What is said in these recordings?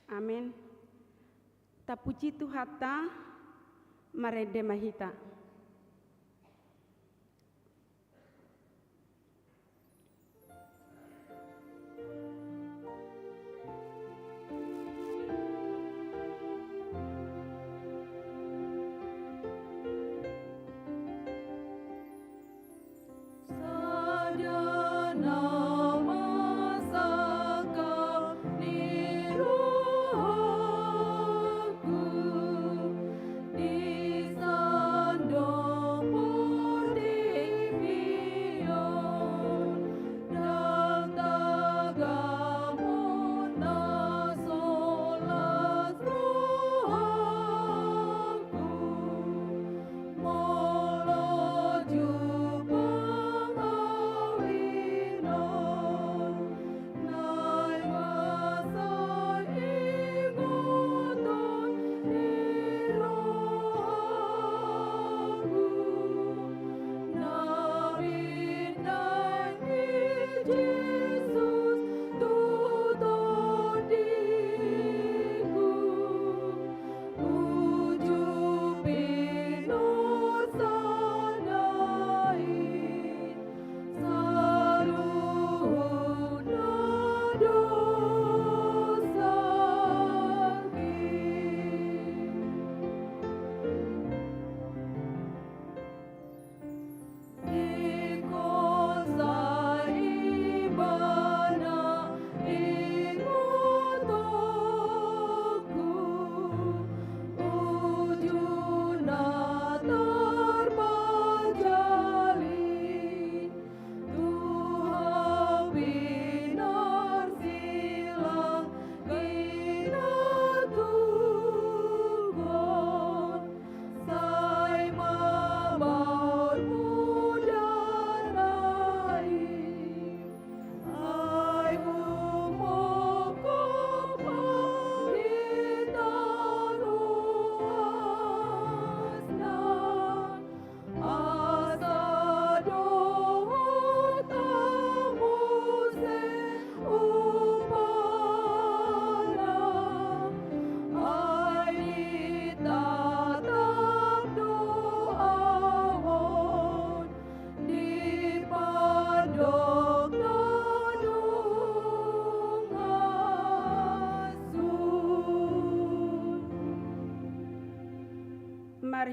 Amin. Tapuji Tuhata marede mahita.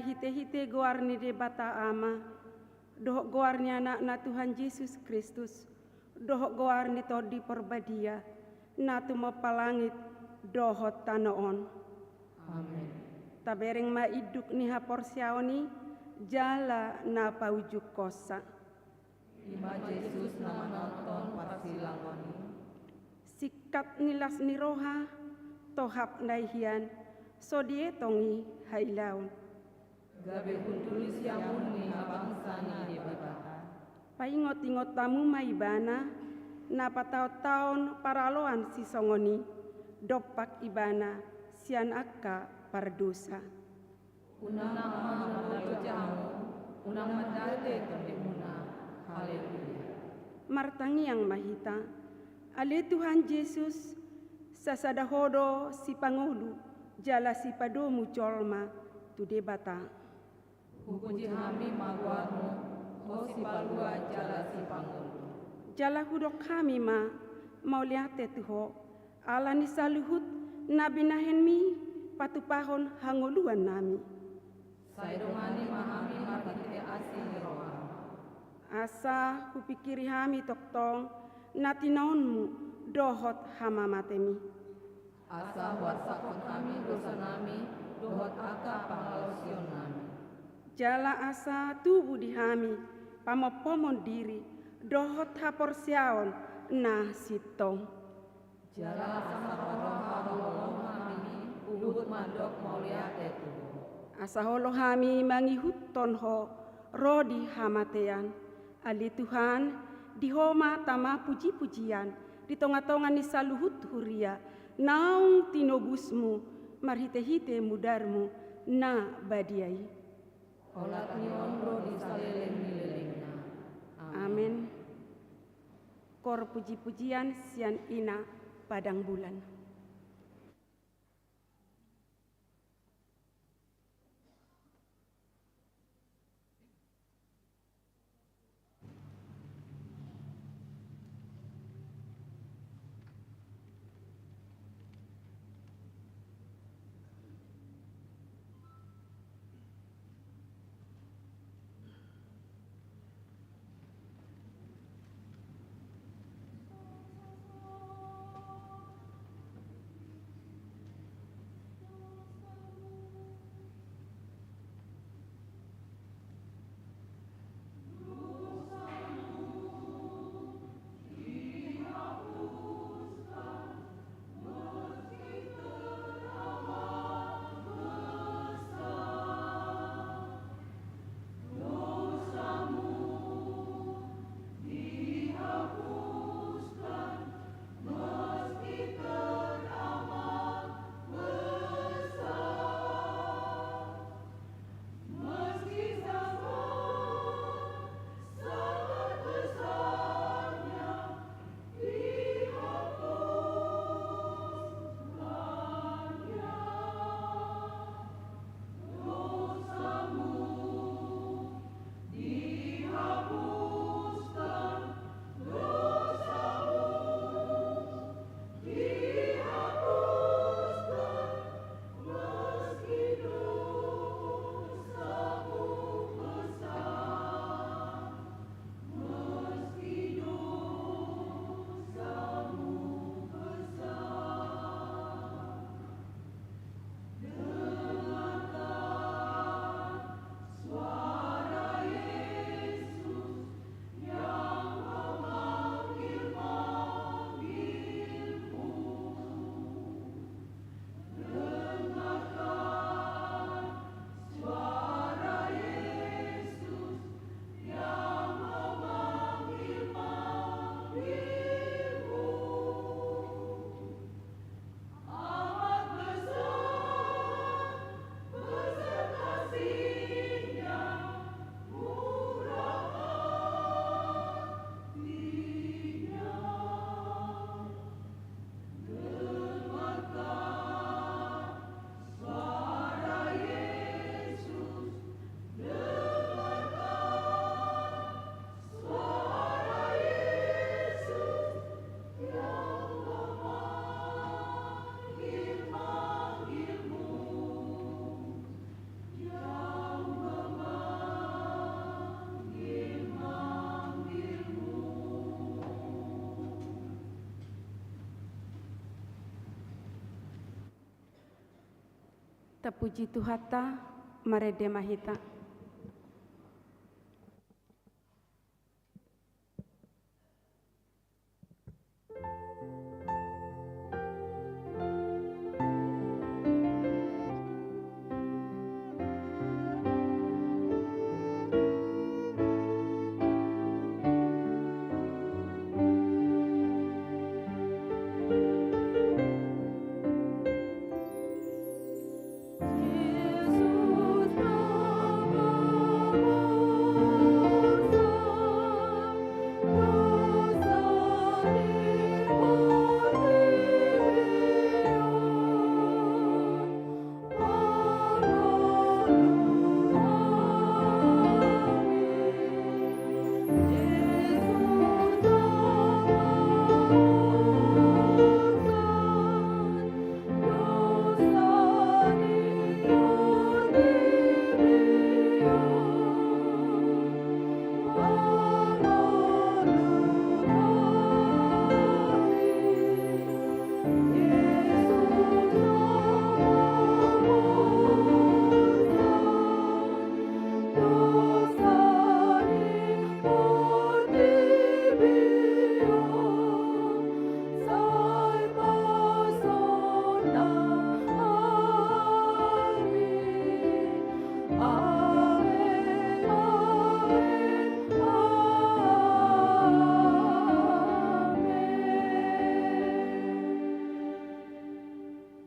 Hite-hite goarni de bata ama, dohok goarni anak na Tuhan Yesus Kristus, dohok goarni todi perbadia, na tuma palangit, dohot tanoon. Amin. Tabereng ma iduk ni haporsiaoni, jala na paujuk kosa. Ima Yesus nama nonton parsilangoni. Sikat nilas ni roha, tohap naihian, sodie tongi hailaun. Gabe kuntulis yamun ni bangsa ni debata. Paingot-ingot tamu maibana, na patao-taon paraloan si songoni, dopak ibana, sian akka pardosa. Unang mahamalo jamu, unang madate tondimuna. Haleluya. Martangi yang mahita, ale Tuhan Yesus, sasadahodo si pangulu, jala si padomu colma, tu debata. Hukuji hami magwarmu, ho si palua jala si pangulu. Jala hudok kami ma, mau liate tuho, ala ni saluhut, nabi nahenmi, patupahon hangoluan nami. Saidongani mahami margite asih roha. Asa kupikiri hami toktong, natinaonmu, dohot hama matemi. Asa warsakot kami dosa nami, dohot aka pangalosion nami. Jala asa tubuh di hami, pamopomon diri, dohot haporsiaon, nah sitong. Jala asa roha kami, uhut mandok mauliate tuh. Asa holo hami mangihut tonho, rodi hamatean. Ali Tuhan, dihoma tama puji-pujian, di tonga-tonga ni saluhut huria, naung tinobusmu, marhite-hite mudarmu, na badiai. Olat ni onro di saleleng-lelengna. Amin. Kor puji-pujian sian ina padang bulan. Terpuji Tuhata, marede mahita.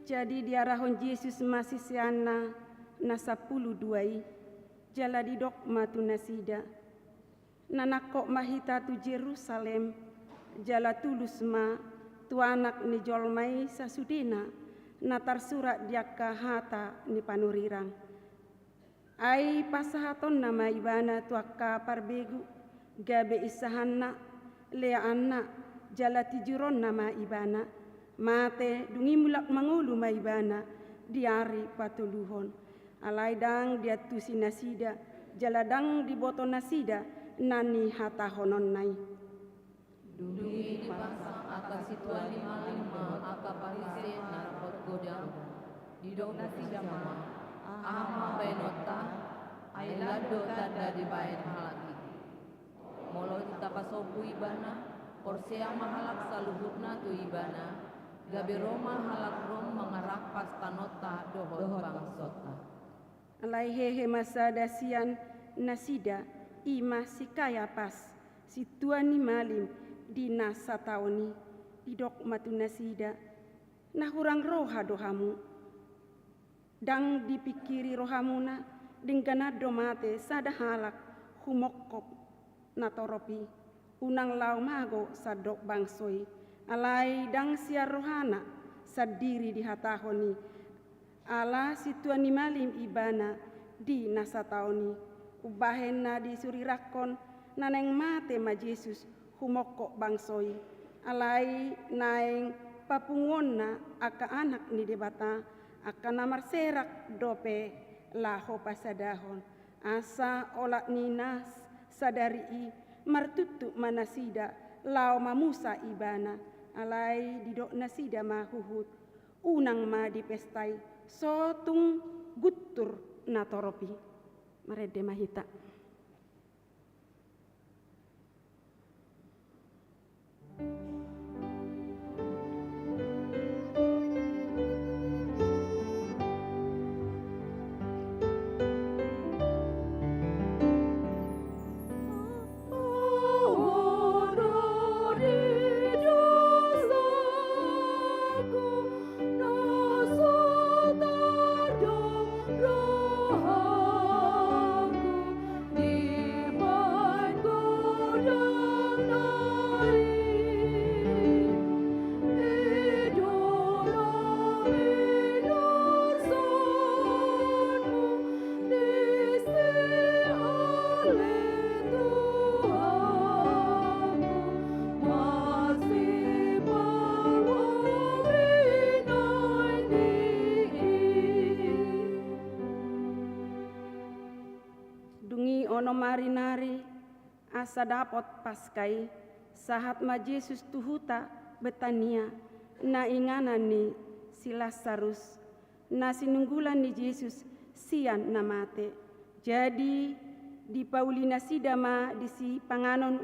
Jadi diarahon Yesus masih siana na 12 jala di dok matu nasida. Nanakok mahita tu Jerusalem jala tulus ma tu anak ni jolmai sasudena natar surat diaka hata ni panurirang. Ai pasahaton nama ibana tu akka parbegu gabe isahanna lea anak jala tijuron nama ibana. Mate dungi mulak mangulu maibana diari patuluhon alaidang dia tusi nasida jaladang di boto nasida nani hata honon nai Dungi dipasang aka situan 55 aka parise narapot godang didok nasida ma ama benota ailado tanda dibayan halaki molo kita pasopu ibana porseang mahalak saluhutna tu ibana gabe Roma halak rom mengarak pastanota dohot bangsota. Alai hehe masa dasian nasida ima sikaya pas situani malim di nasa taoni didok matu nasida nah hurang roha dohamu dang dipikiri rohamuna dengan domate sada halak humokop natoropi unang lau mago sadok bangsoi alai dang siar rohana sadiri di hatahoni ala situani malim ibana di nasa taoni ubahena di surirakon naneng mate ma Yesus humokok bangsoi alai naeng papungonna aka anak ni debata aka namar serak dope laho pasadahon asa olak ninas sadari i martutu manasida lao mamusa ibana alai didok nasida mahuhut unang ma di pestai sotung gutur natoropi marede mahita. Ono mari-nari asa dapot paskai sahat ma Yesus tuhuta Betania na inganan ni si Lazarus na sinunggulan ni Yesus sian na mate. Jadi di Paulina sidama di si panganon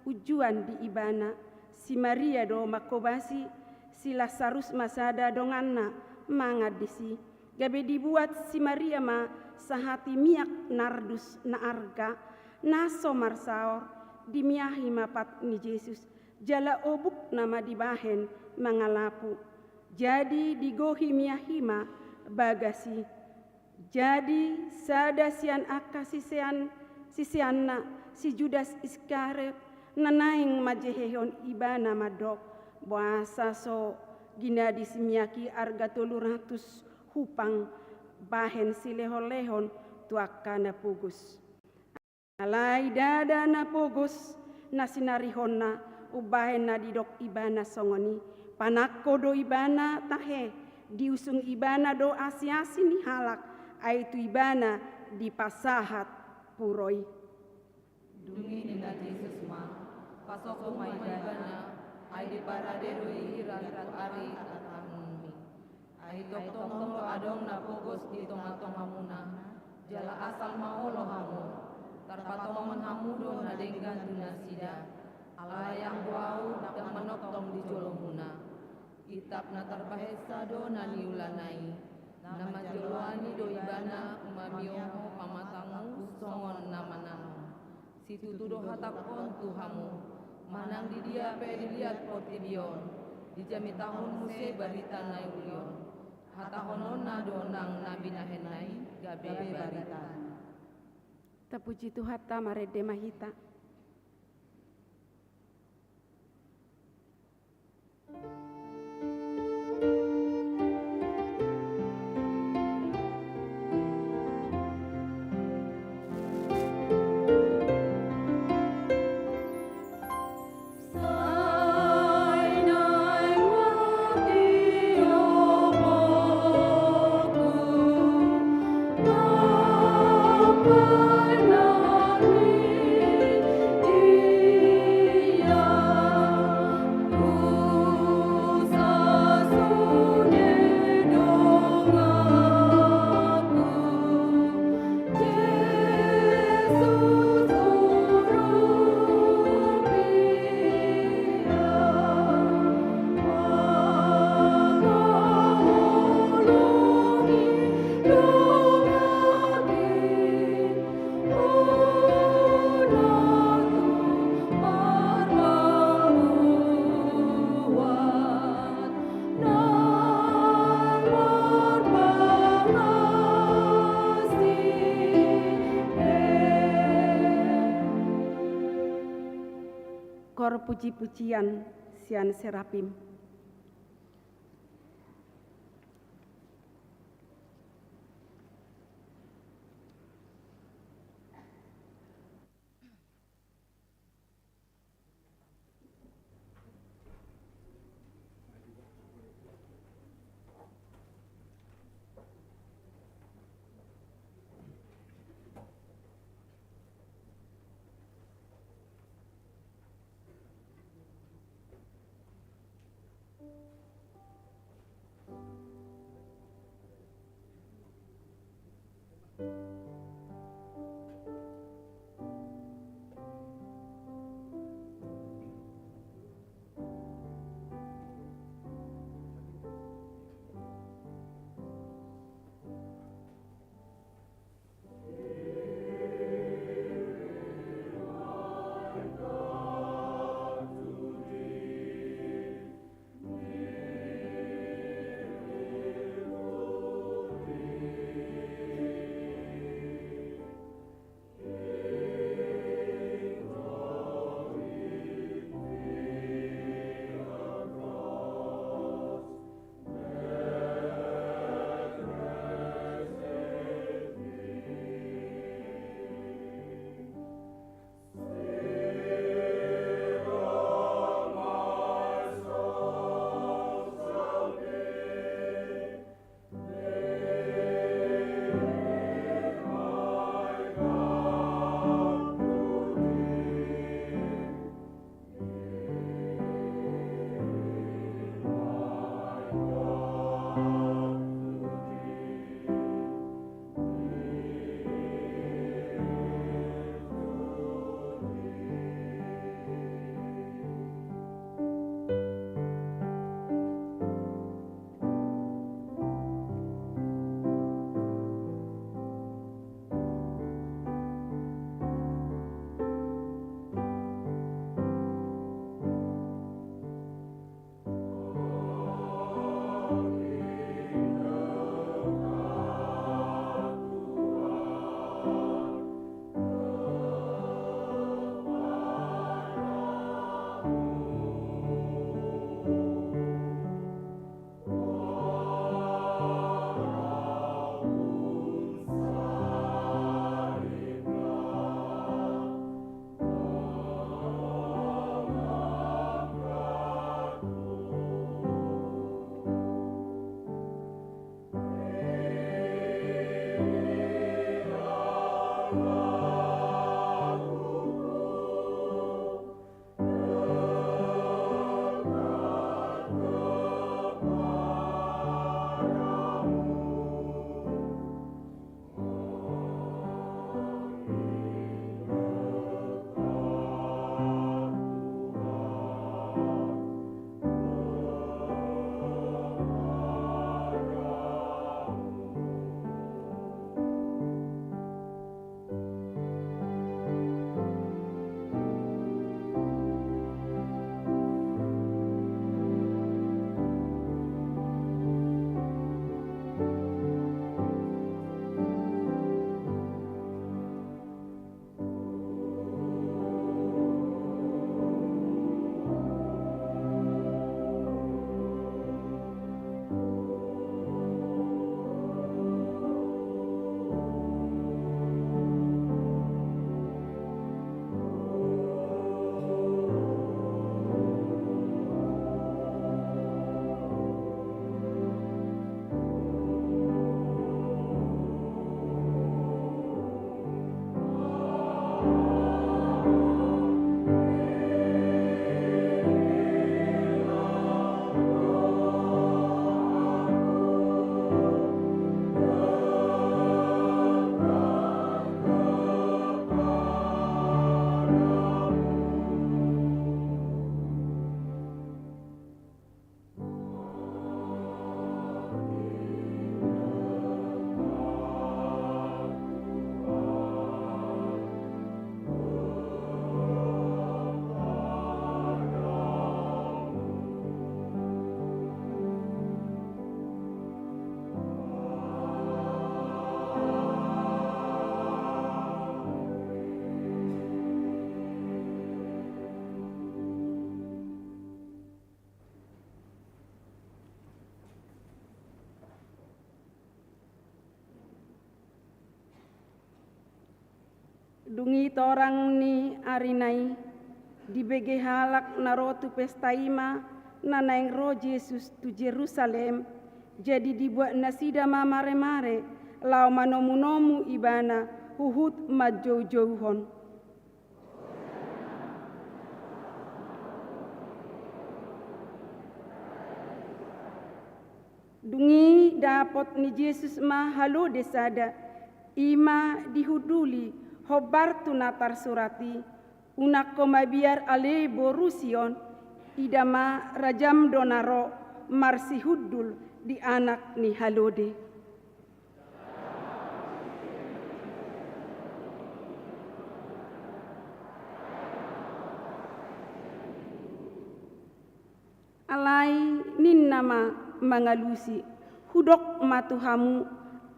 ujuan di ibana si Maria do makobasi si Lazarus masada donganna mangad di si gabe dibuat si Maria ma sahati miak nardus na arga naso marsaor dimiahi mapat ni Yesus jala obuk nama dibahen mangalapu. Jadi digohi miahima bagasi. Jadi sada sian aka sisianna si Judas Iskariot nanaing majehehon ibana madok bahasa so gina disimiaki arga 300 hupang bahen si lehon-lehon tuakana pugus. Alai dada na pugus na sinarihonna ubahen na didok ibana songoni panakko do ibana tahe diusung ibana do asiasi ni halak aitu ibana di pasahat puroi. Dungi nina Yesus ma pasoko mai ibana ai di paradero iratu ari atamumi ai tong adong na pogos di tonga-tonga muna jala asal maolo hamu tarpatomon hamu do na denggan duna sida alayang wau dak manotong di jolomuna itap na tarbahesa do na niulanai nama jolwani do ibana umamioho pamatangu songon namanano situ do hatakon tuhamu manang di dia pe dilihat potibion dijami tahun muse barita na ulion hatahonon na do nang nabi nahenai gabe barita. Terpuji Tuhan tamarede mahita. Kor puji-pujian sian serapim. Dungi torang ni arinai di bege halak narotu pestaima nanaeng roh Yesus tu Jerusalem jadi dibuat nasida mamare-mare lau manomu-nomu ibana huhut majou-jouhon. Dungi dapot ni Yesus ma halo desada ima dihuduli hobar tu natar surati unak koma biar ale borusion idama rajam donaro marsi hudul di anak ni halode. Alai nin nama mangalusi hudok matuhamu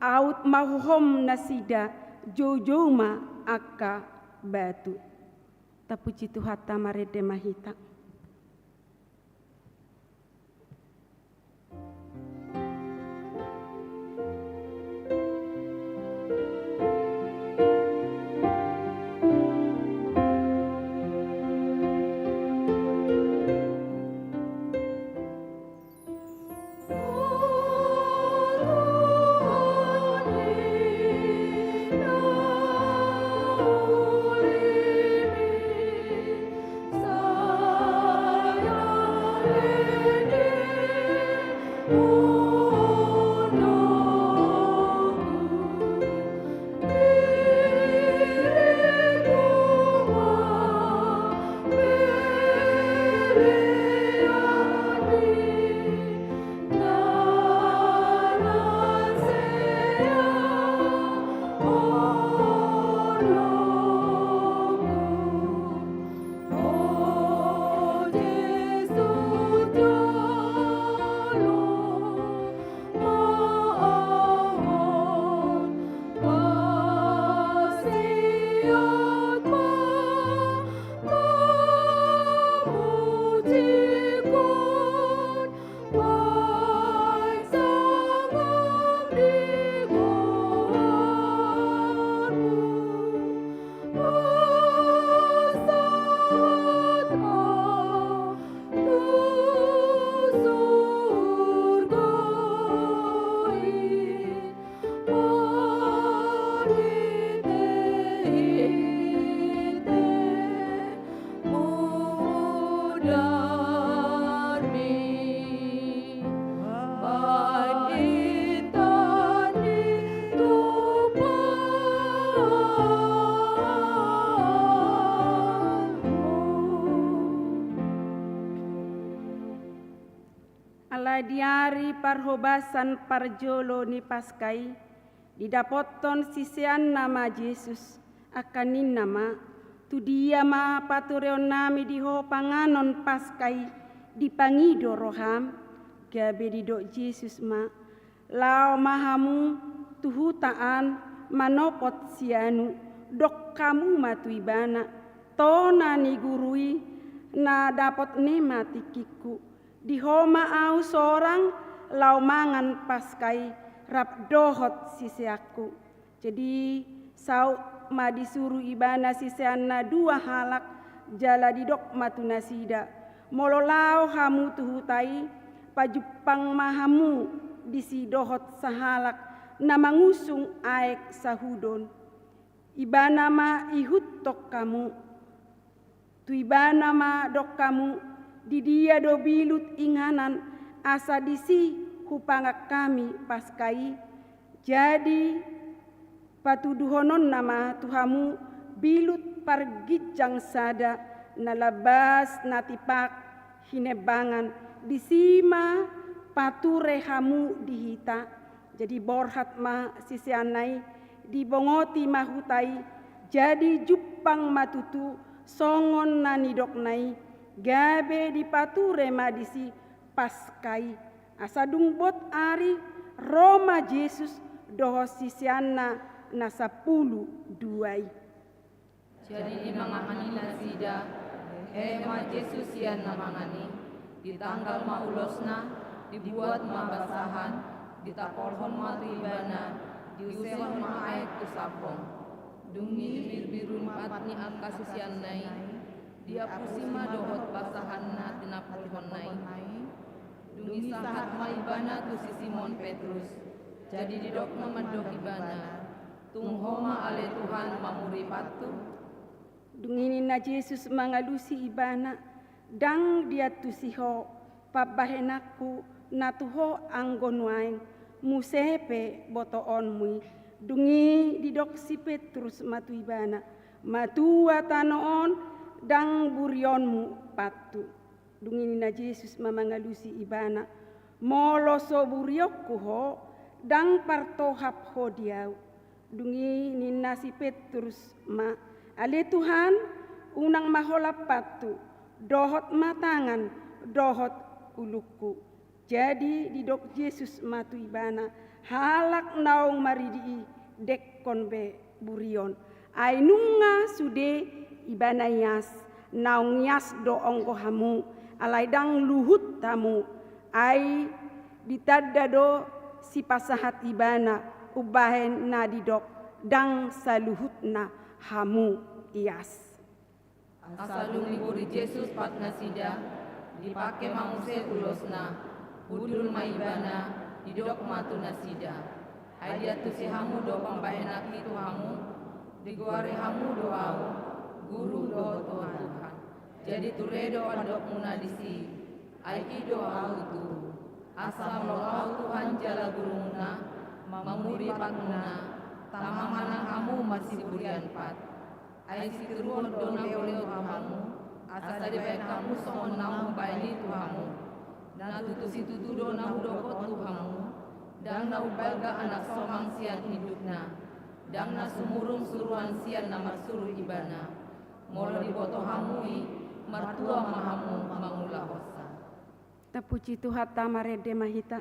out mahuhom nasida jojo ma akka batu tapuji tuhata marede mahita. Diari parhobasan parjolo ni paskai didapoton sisian nama Yesus akanin nama tu dia ma patureon nami diho panganon paskai dipangido roham gabe didok Yesus ma lao mahamu tuhutaan manopot sianu dok kamu matu ibana tona ni gurui na dapot nema tikiku di homa au seorang lau mangan paskai rap dohot sisiaku. Jadi sau ma disuruh ibana sisiana dua halak jala didok matu nasida. Mololau hamu tuhutai pajupang mahamu disi dohot sahalak na mangusung aek sahudon. Ibana ma ihut tok kamu. Tu ibana ma dok kamu di dia do bilut inganan asa disi hupangak kami paskai jadi patuduhonon nama tuhamu bilut pargijang sada nalabas natipak hinebangan disima pature hamu dihita jadi borhat ma sisianai dibongoti mahutai jadi jupang matutu songon nanidok nai gabe dipature madisi paskai asadung bot ari Roma Yesus doho sisiana na 10 duai. Jadi dimangani nasida ma Yesus yan namangani ditanggal maulosna dibuat mabasahan ditapolhon matibana diusehon maaek tu sapong Dungi birun patni akasisian nai, dia pusima dohot pasahanna tina putihon nai. Dungi sahat maibana tu si Simon Petrus, jadi didok memadok ibana, tunghoma ale Tuhan mamuri patu. Dungini na Yesus mangalusi ibana, dang dia tusiho, pabahenaku natuho anggonwaing, musepe botoon mui. Dungi didok si Petrus matu ibana, matua tanoon, dang burionmu patu. Dungini na Yesus mamangalusi ibana, moloso buriokku ho, dang partohap ho diau. Dungi nina si Petrus ma, ale Tuhan unang maholap patu, dohot matangan, dohot uluku. Jadi didok Yesus matu ibana, halak naung maridii dek konbe burion. Ainunga sude ibana yas, naung yas do ongko hamu, alai dang luhut tamu. Ai ditadda do si pasahat ibana, ubahen na didok, dang saluhutna hamu ias. Asalung liburi Yesus patna sida, dipake manguse ulosna, budul maibana, didok matu nasida. Aidia tu si hamu do pambahenak itu hamu, digoare hamu do au, guru do Tuhan. Jadi turedo adok munadisi, ai ido au tu. Asal lo au Tuhan jala guruna, mamuri patuna, tamamana hamu masih burian pat. Ai si turuon dona boleh Tuhamu, asal dibaik kamu songon namu baini Tuhamu. Dan tutu si tutu dona hudokot Tuhamu, dan nau balga anak somang sian hidupna, dan na sumurung suruhan sian nama suruh ibana. Molo diboto hamui, martua mahamu mangula hosa. Tapuji Tuhan tamarede mahita.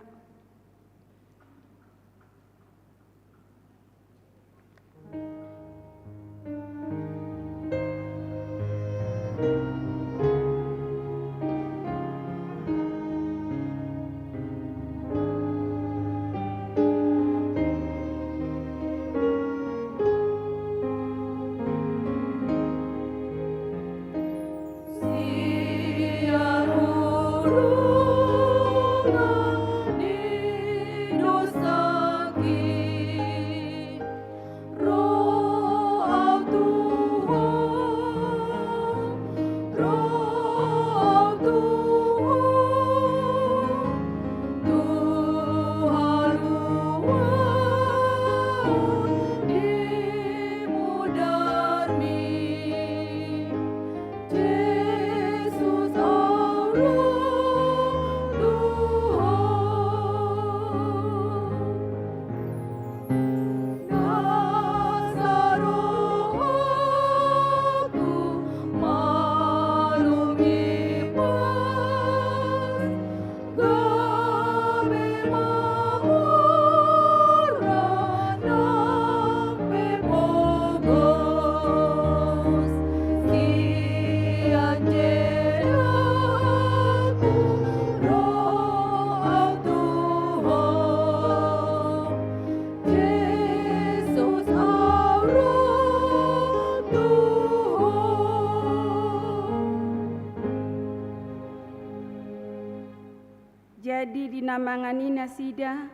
Jadi dinamangani nasida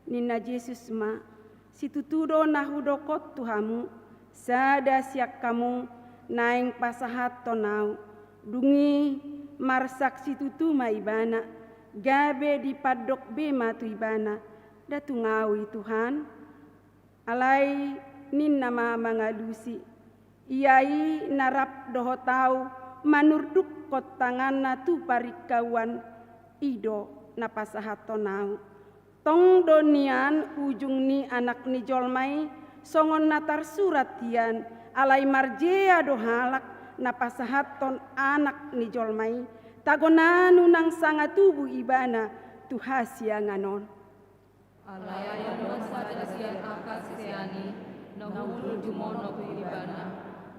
nina Yesus ma situtudo nahudokot Tuhamu sada siak kamu naing pasahat tonau dungi marsak situtu maibana gabe di padok be matu ibana datungawi Tuhan alai ninna ma mangalusi iai narap dohotau manurduk kot tangan tu parikawan ido napasahat tonau tong donian ujung ni anak ni jolmai songon natar surat tian alai marjea dohalak napasahat ton anak ni jolmai tagonanu nang sanga tubuh ibana tuhasia nganon alai ayadon sadasian akas siani nahulul jumono ku ibana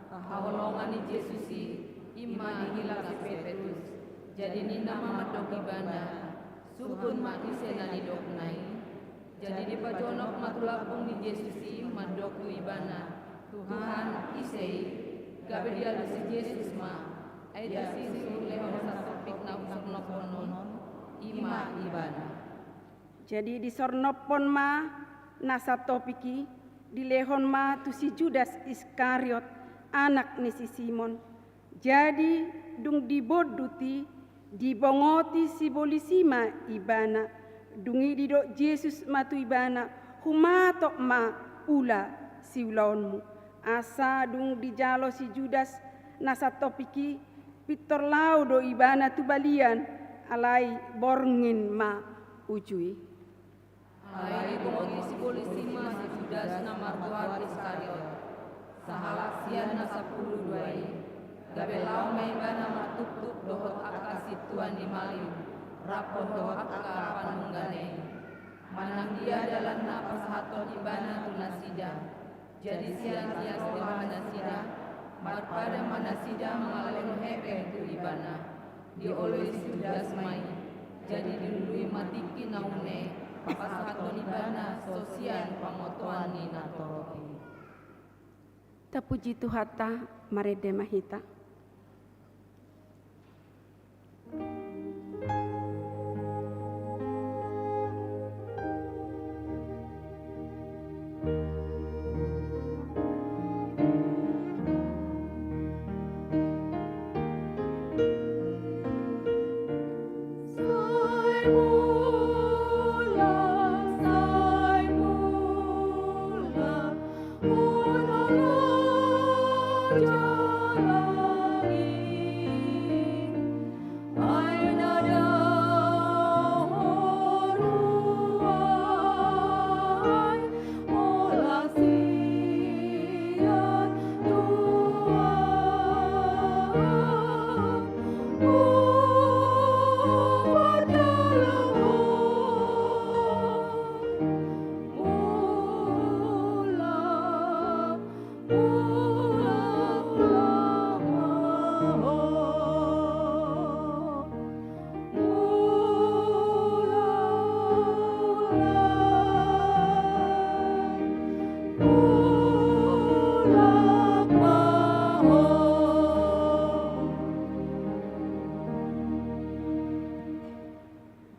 kahawolongan ni Jesusi imani hilak Petrus jadi nina mamadok ibana sukun mati senani doknai jadi di pajonok matulapung di Jesusi madok tu ibana Tuhan Tuhan isei gabe dia si Yesus ma aida sisu lehon sasopik na usok noponon ima ibana. Jadi di sornopon ma nasa topiki di lehon ma tu si Judas Iskariot anak ni si Simon. Jadi dung diboduti dibongoti si bolisima ibana dungi didok Yesus matu ibana humatok ma ula si ulaonmu asa dung dijalo si Judas nasa topiki pitor laudo ibana tu balian alai borngin ma ujui. Alai bongi si bolisima si Judas na martuar Iskariot sahalak sian na 10 duai gabe lau mai bana martutuk dohot akasi tuan di malim rapon dohot aka panunggane manang dia dalam napas haton ibana tu nasida jadi sian tias dewa nasida marpada manasida mengalun hepe tu ibana dioloi Judas mai jadi dilului matiki naune pas haton ibana sosian pamotoan ni natoroki. Tapuji Tuhata marede mahita.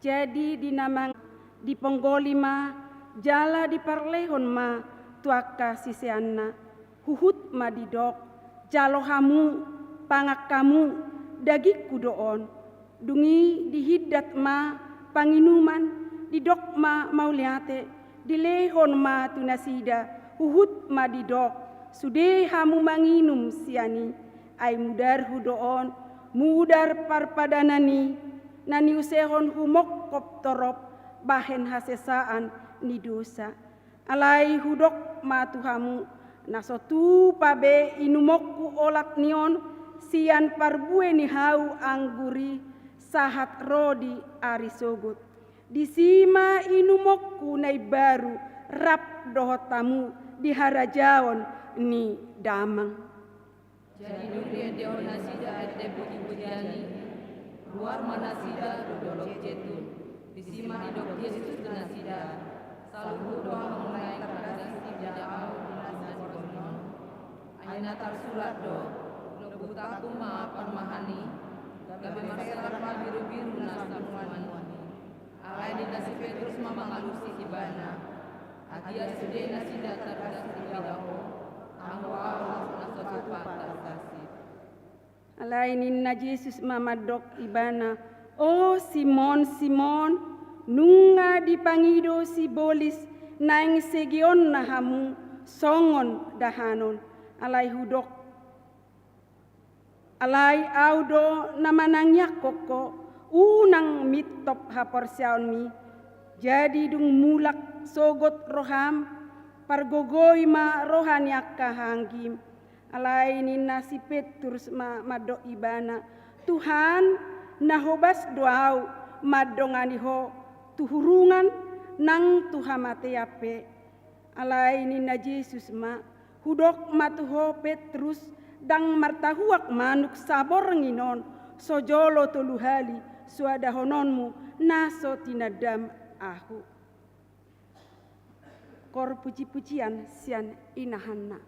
Jadi dinamang di penggoli ma jala di parlehon ma tuaka siseanna huhut ma didok jalo hamu pangak kamu dagik kudoon dungi dihidat ma panginuman didok ma mauliate dilehon ma tunasida huhut ma didok sude hamu manginum siani ai mudar hudoon mudar parpadanani nani usehon humok kop torop bahen hasesaan ni dosa alai hudok matuhamu nasotu pabe inumokku olat nion sian parbue ni hau angguri sahat rodi arisogut disima inumokku nai baru rap dohotamu di harajaon ni damang. Jadi dunia deon nasida ade buki bujani luar manasida dodolok jetun disima idok Yesus nasida saluhu doa mulai kadasi tidak au dinasida konon aina tarsulat do nubutaku ma parmahani gabe masyarakat ma biru-biru nasamuan alai dinasi Petrus ma mangalusi ibana adia sude nasida tardas tibidaho angwa nasotupa tarkasi. Alainin na Jesus mamadok ibana, o Simon, Simon, nunga dipangido si bolis naing segion na hamu songon dahanon, alay hudok. Alay audo namanangyak koko, unang mitop haporsyaon mi, jadi dung mulak sogot roham, pargogoy ma rohanyak kahanggim. Alai nina si Petrus madok ibana Tuhan nahobas doau madonganiho tuhurungan nang tuhamate yape alai nina Yesus ma hudok matuho Petrus dang martahuak manuk sabor nginon sojolo toluhali suada hononmu naso tinadam ahu kor puji-pujian sian inahanna.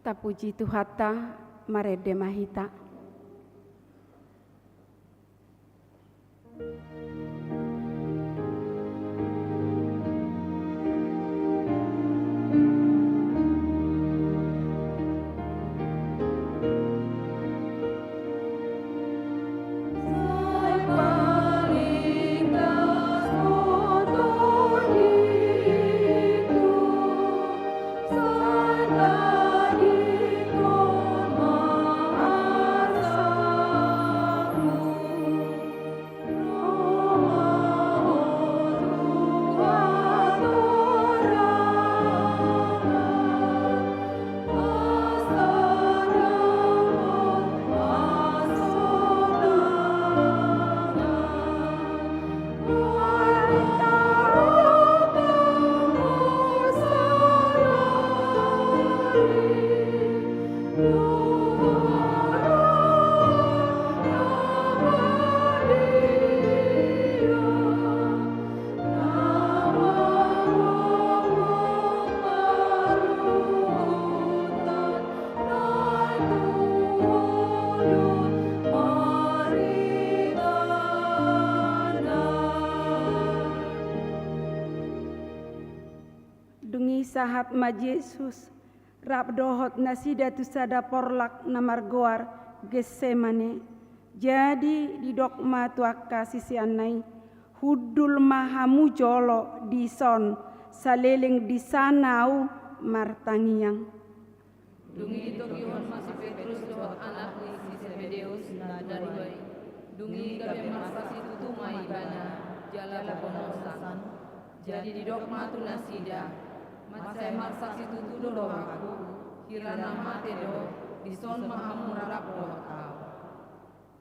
Tapuji Tuhata marede mahita. Dungi sahat ma Yesus rap dohot nasida tu sada porlak namar goar Getsemane. Jadi di dogma tuaka sisianai hudul mahamu jolo di son saleleng di sanau martangiang. Dungi itu gihon masih Petrus dohot anak ni si Zebedeus na dari bayi. Dungi gabe marsasi tutumai bana jala ponosan. Jadi di dogma tu nasida masai marsasi tutu do aku kirana mate do dison mahamu rarap do tau.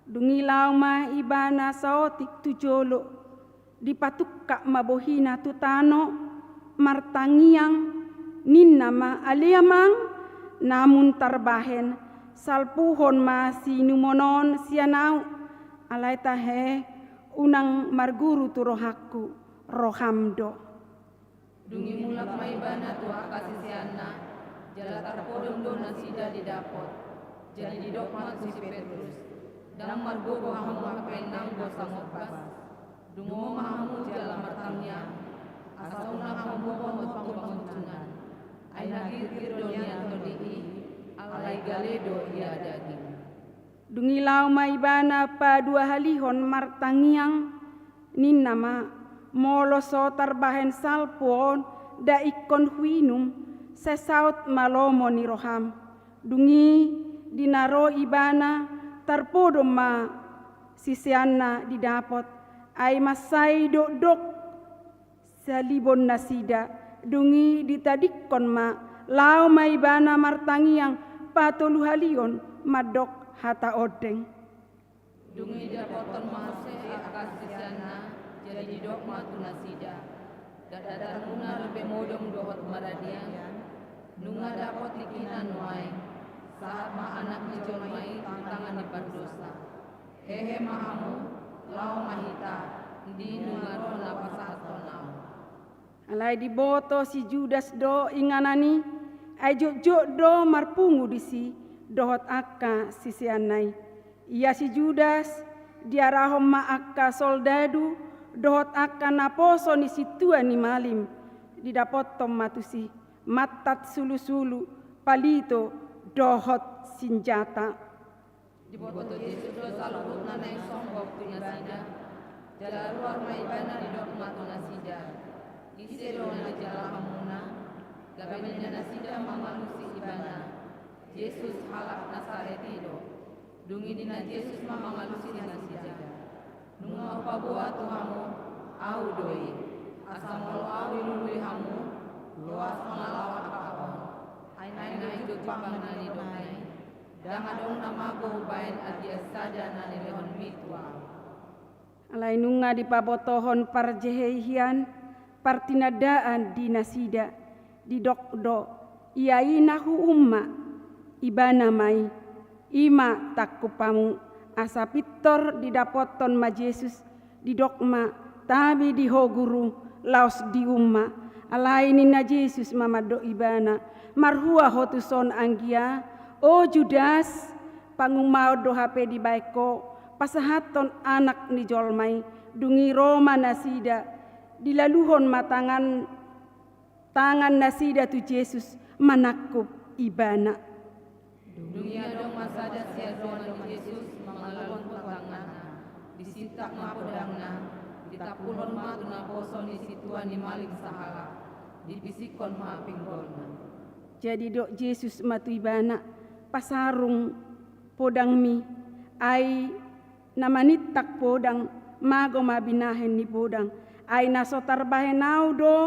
Dungi lauma ibana saotik tu jolo dipatukka mabohina tu tano martangiang ninnama aliamang namun tarbahen salpuhon ma sinumonon sianau alai tahe unang marguru tu rohaku rohamdo. Dungi mulak maibana tua kasih siana jala tarpodom do nasida didapot. Jadi di dogma tu si Petrus dan margogo hamu akai nanggo sangopas. Dungo mahamu jala martamnya asa unang hamu bobon waktu panguntunan. Ay nagirgir do niya to dihi alay galedo iya daging. Dungi lau maibana pa dua halihon martangiang ninnama molo so tarbahen salpon da ikon huinum sesaut malomo ni roham. Dungi dinaro ibana tarpodom ma sisianna didapot ay masai dok salibon nasida. Dungi ditadikon ma lau maibana martangiang patolu halion madok hata odeng. Dungi dapoton mahase akas sisiana jadi di dogma tu nasida. Dadadar nunga lebih modom dohot maradian. Nunga dapot likinan wai. Saat ma anak ni jolmai tangan di pardosa. Hehe mahamu lau mahita. Di nunga rona pasahat tonau. Alai diboto si Judas do inganani ay jok do marpungu disi dohot akka sisianai. Ia si Judas diarahom ma akka soldadu dohot akka naposo ni situa ni malim didapottom matusi matat sulu-sulu palito dohot senjata. Diboto Yesus do salubut nanay songgok tu nasida. Jala luar maibana di dogma tu nasida. Iselo na jala hamuna. Gabenya nasida mamanusi ibana. Yesus halak Nasaretido. Dungi dina Yesus mamanusi nasida. Nunga upabua Tuhamu au doi. Asamolo au ilului hamu. Luas pengalawan apapun. Aina hidup pangnani donai. Dangadong namago bain adias sada nani lehon mitwa. Alai nunga dipabotohon parjehehian partinadaan di nasida di dokdo iainahu umma ibana mai ima takupamu asa pitor didapoton ma Yesus di dogma tabi di hoguru laos di umma Alaini na Jesus mamado ibana marhua hotuson anggia o Judas pangumao do hape di baiko pasahaton anak ni jolmai dungi Roma nasida dilaluhon matangan tangan nasida tu Jesus manakup ibana. Dungi adong masada siadon Yesus mangalon patangan disitak mapodangna ditapulon matuna poson di situan di malik sahala dipisikon maapinggolna. Jadi dok Yesus matu ibana pasarung podang mi ai namanitak podang mago mabinahen ni podang ai nasotar bahenau do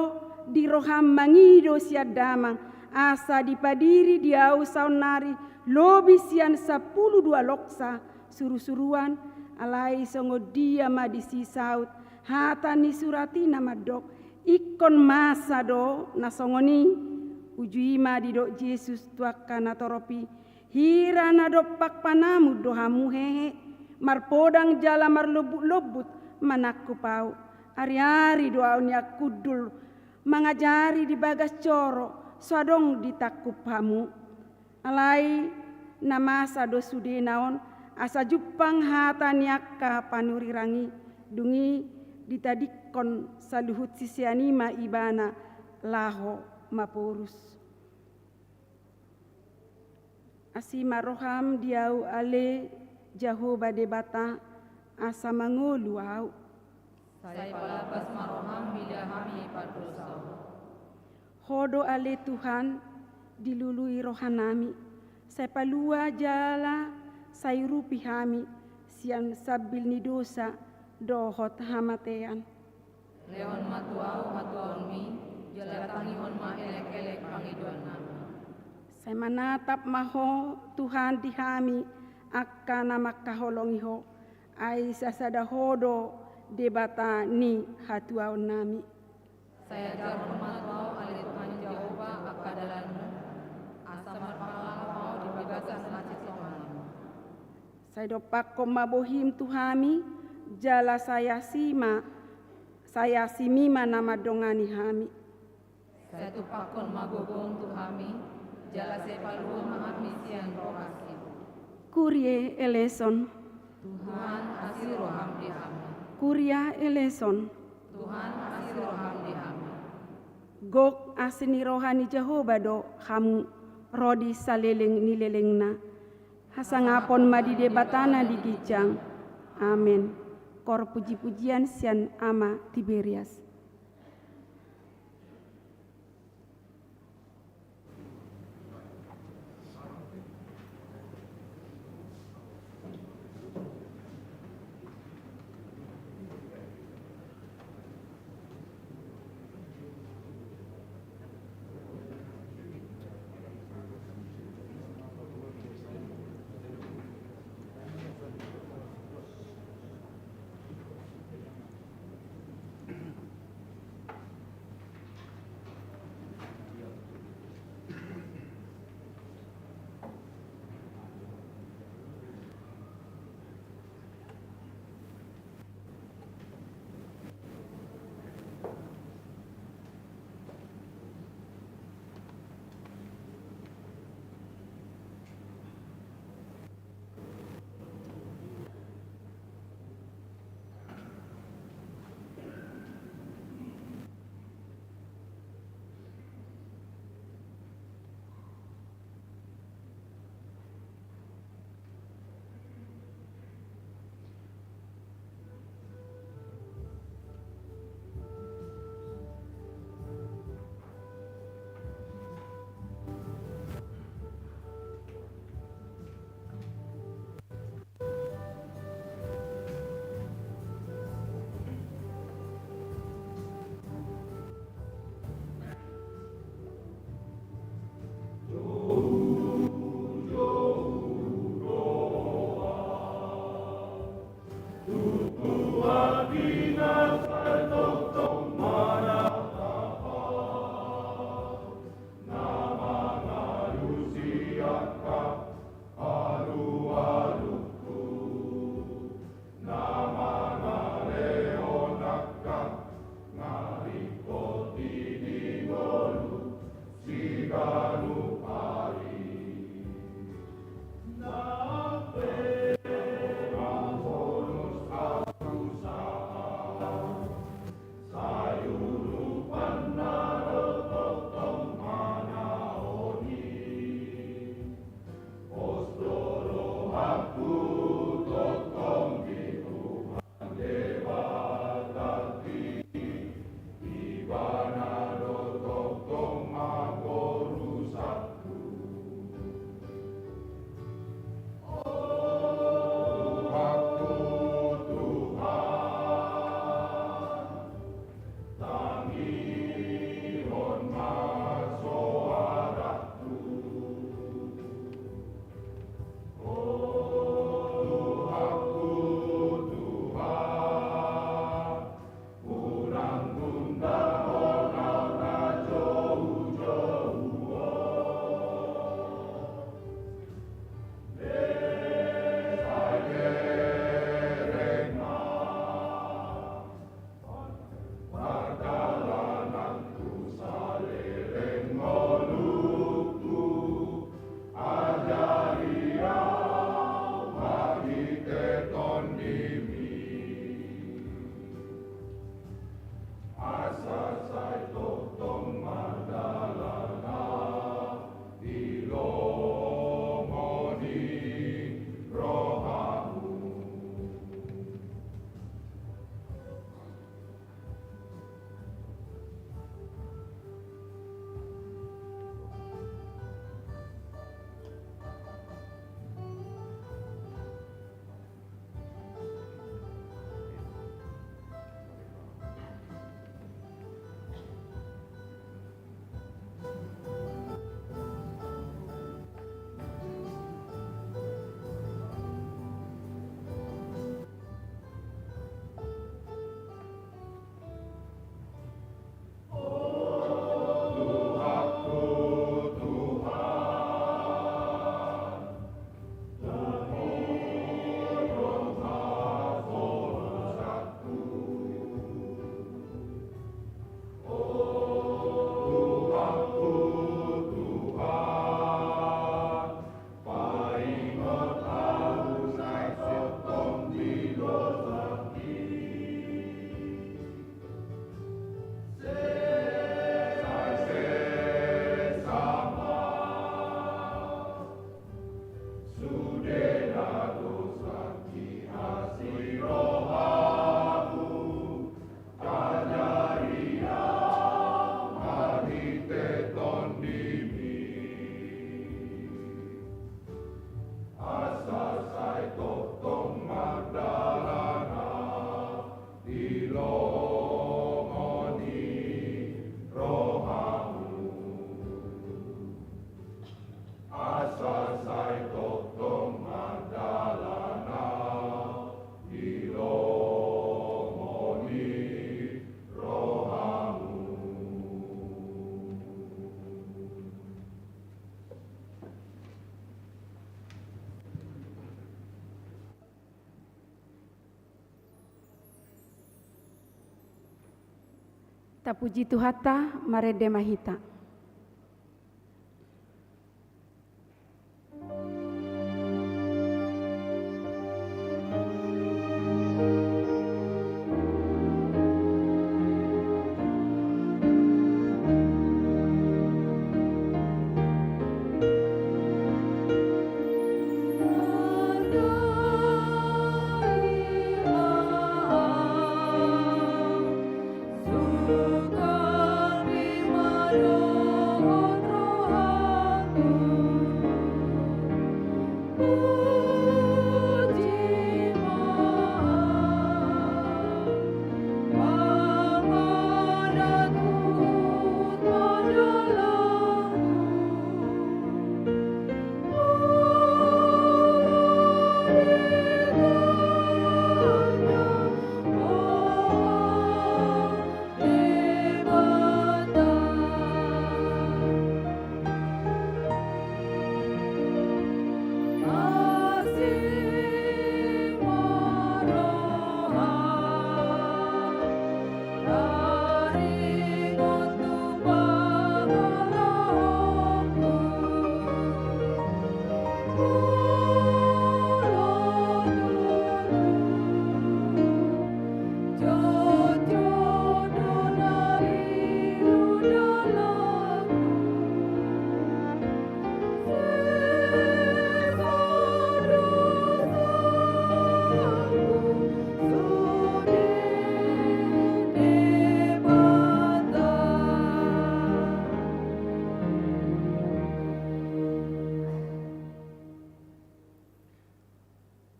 di roham mangido siadamang asa dipadiri diau saunari lobi sian 12 loksa suru-suruan alai songo dia madisi saut hata ni surati nama dok ikon masa do nasongoni ujuima di dok Yesus tuakana toropi hirana dopak panamu dohamu hehe marpodang jala marlobut-lobut manakku pau ari-ari doaunya kudul mangajari di bagas coro sadong ditakup hamu alai namasa do sude naon asa jupang hata niaka panurirangi dungi ditadikon saluhut sisianima ibana laho mapurus asima roham diau ale Jehovah debata asa mangolu au Saya palabas maroham bila hami padosau. Hodo ale Tuhan dilului rohanami saya palua jala saya rupi hami sian sabil ni dosa dohot hamatean Leon matuau hatuaun mi jalatangi on ma elek-elek pangiduan nami. saya menatap maho Tuhan di hami akka nama kaholongiho ai sasada hodo debata ni hatuaun nami. Saya jarang matuau ale Tuhan Jehovah akadalanmu asa marpangalangau di bagasan nacit somanmu. Saya dopak mabohim Tuhami jala saya simima nama dongani hami. Saya tupakon magogong Tuhami jala sepalua mahami sian rohasi. Kurie eleson, Tuhan asih roham di hami. kuria eleson, Tuhan asih roham di hami. gok asini rohani Jehovah do hamu rodi saleleng nilelengna. Hasangapon madi debatana di gijang. Amin. Kor puji-pujian sian ama Tiberias. Tapuji Tuhata marede mahita.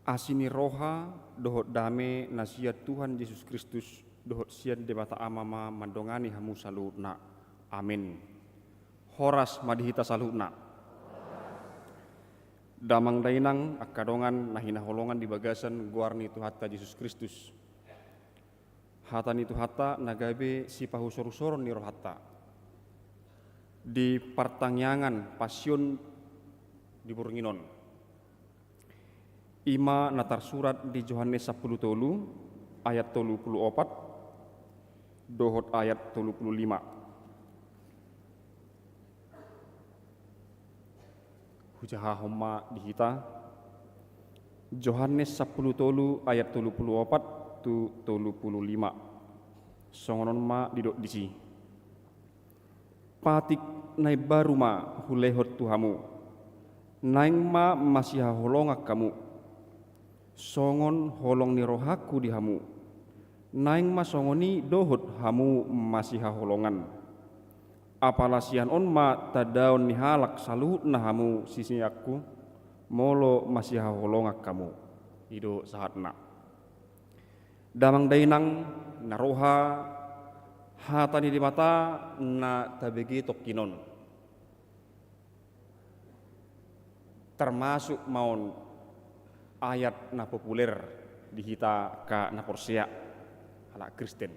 Asini roha dohot dame nasihat Tuhan Yesus Kristus dohot sian debata amama mandongani hamu salutna. Amin. Horas madihita salutna. Damang dainang akadongan nahina holongan di bagasan guarni Tuhata Yesus Kristus. Hatani Tuhata nagabe si pahusorusoron ni rohata. Di partangyangan pasion di Burunginon. Ima natar surat di Yohanes 10 tolu ayat 34 dohot ayat 35. Hujaha homa dihita Yohanes 10 tolu ayat 34 tu 35. Songonon ma didok disi. Patik nai baruma hulehot tuhamu. Naing ma masih holongak kamu. Songon holong ni rohaku di hamu. Naing ma songoni dohot hamu masih holongan. Apalasian on ma tadaon ni halak salut na hamu sisi aku. Molo masih holongak kamu. Ido sahatna. Damang dainang naroha hatani di mata na tabegi tokinon. Termasuk maun ayat na populer di hita ka na porsia ala Kristen.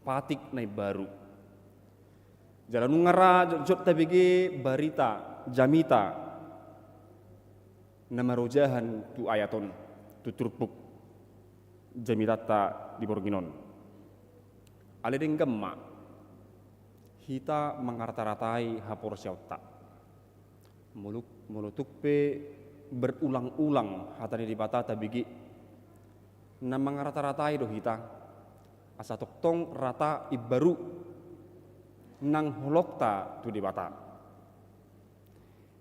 Patik na baru. Jalan ngara jot tabigi barita jamita na marojahan tu ayaton tu turpuk jamitata di Borginon. Aledeng gemma hita mengarta-ratai haporsia otak. Mulutukpe berulang-ulang hatani di bata tabigi na mangarata-ratai do hita asa toktong rata ibaru nang holokta tu di bata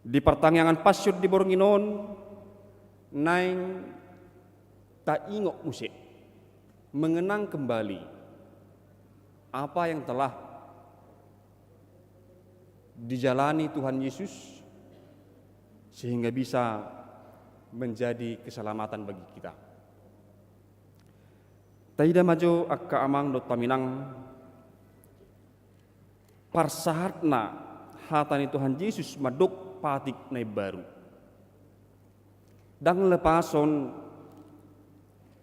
di pertangyangan pasyut di Bornginon naing tak ingok musik mengenang kembali apa yang telah dijalani Tuhan Yesus sehingga bisa menjadi keselamatan bagi kita. Taida maju akka amang dot paminang parsahatna hatani Tuhan Yesus madok patik nai baru. Dang lepason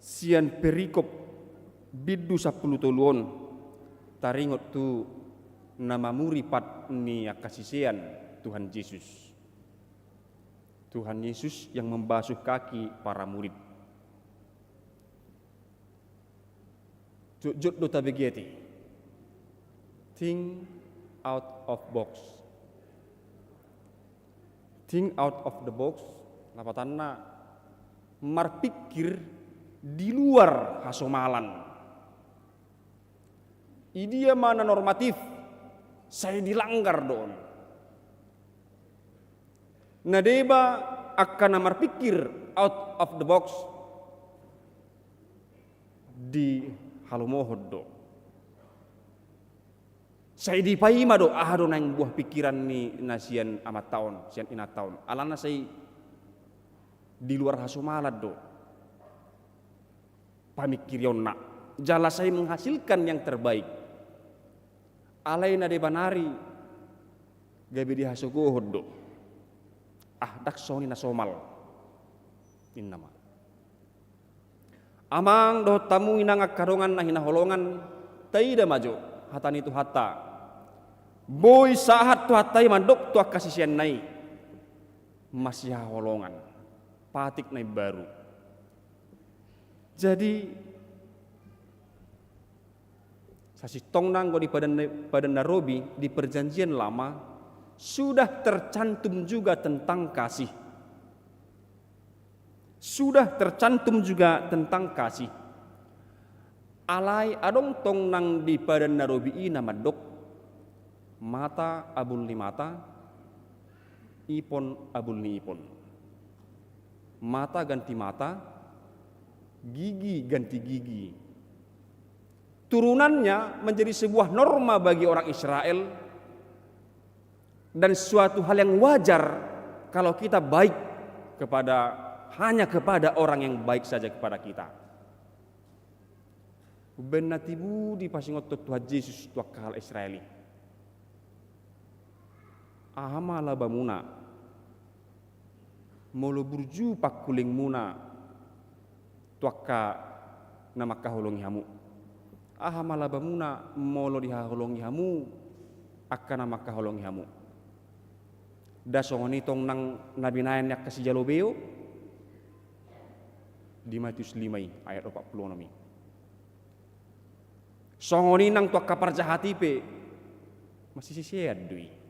sian perikop biddu 10 toluon taringot tu nama muripat ni kasisian Tuhan Yesus. Tuhan Yesus yang membasuh kaki para murid. Jut do tabegieti. Think out of box. Think out of the box, lapatanna marpikir di luar hasomalan. Idia mana normatif, saya dilanggar don. Nadeba akan marpikir out of the box di halumohod do. Saya dipaima do ahado nang buah pikiran ni nasian amat tahun, sian inat tahun. Alana saya di luar hasumalad do. Pamikirion nak, jala saya menghasilkan yang terbaik. Alai na de banari, gabi di hasugohod do. Dak soni na somal, in nama. Amang do tamu inang akarongan na hinaholongan, taida majo, hatan itu hata. Boy sahat tu hatai mandok tu kasisian nai masih holongan patik nai baru. Jadi sasi tongnang go di pada Narobi di perjanjian lama sudah tercantum juga tentang kasih. Sudah tercantum juga tentang kasih. Alai adong tongnang di pada Narobi ina madok mata abul ni mata, ipon abul ni ipon. Mata ganti mata, gigi ganti gigi. Turunannya menjadi sebuah norma bagi orang Israel dan suatu hal yang wajar kalau kita baik hanya kepada orang yang baik saja kepada kita. Benatibu di pasingot Tuhan Yesus tuak hal Israeli. Ahama laba muna molo burju pakuling muna tuaka nama kaholongi hamu. Ahama laba muna molo dihaholongi hamu akan nama kaholongi hamu. Dasongoni tong nang nabi nayan yak kasi jalobeo di Matius 5 ayat 40 nami. Songoni nang tuaka parjahati pe masih sisiad dui.